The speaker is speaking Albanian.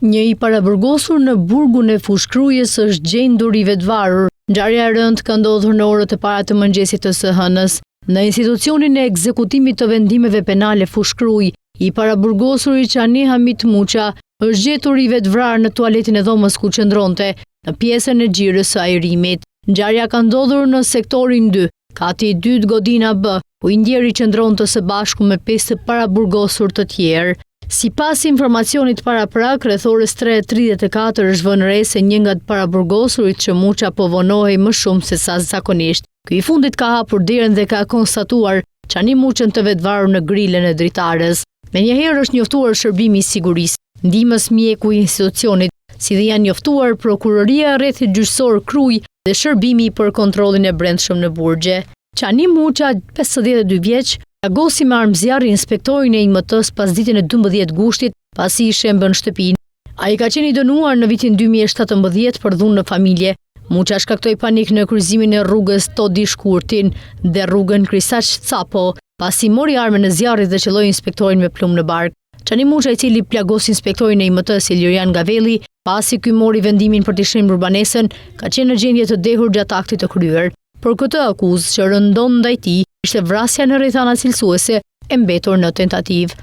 Një i paraburgosur në burgun e Fushkrujës është gjendur i vetvarur. Ngjarja e rëndë ka ndodhur në orët e para të mëngjesit të së hënës. Në institucionin e ekzekutimit të vendimeve penale Fushkruj, i paraburgosuri Çani Hamit Muça është gjetur i vetvrarë në tualetin e dhomës ku qëndronte, në pjesën e xhirës së ajrimit. Ngjarja ka ndodhur në sektorin 2, kati 2 Godina B, ku i ndjeri qëndronte së bashku me 5 paraburgosur të tjerë. Sipas informacionit paraprak, rreth orës 3:34 është vënë re se një nga të paraburgosurit që Muça po vonohej më shumë se sa zakonisht. Ky i fundit ka hapur derën dhe ka konstatuar Çani Muçën të vetvarur në grilën e dritares. Menjëherë është njoftuar shërbimi i sigurisë, ndihmës mjeku i institucionit, si dhe janë njoftuar prokuroria e rrethit gjyqësor Kruj dhe shërbimi për kontrollin e brendshëm në burgje. Çani Muça, 52 vjeç, agosi me armëzjarr inspektorin e IMT-s pas ditën e 12 gushtit, pasi i shembën shtëpinë. Ai ka qenë i dënuar në vitin 2017 për dhunë në familje. Muça shkaktoi panik në kryqëzimin e rrugës Todi Shkurtin dhe rrugën Krisaç Capo, pasi mori armën në zjarrit dhe qelloi inspektorin me plumb në bark. Çani Muça, i cili plagos inspektorin e IMT-s Ilirian Gavelli, pasi ky mori vendimin për të shënuar banesën, ka qenë në gjendje të dehur gjatë aktit të kryer. Për këtë akuzë që rëndon ndaj tij ishte vrasja në rrethana cilësuese e mbetur në tentativë.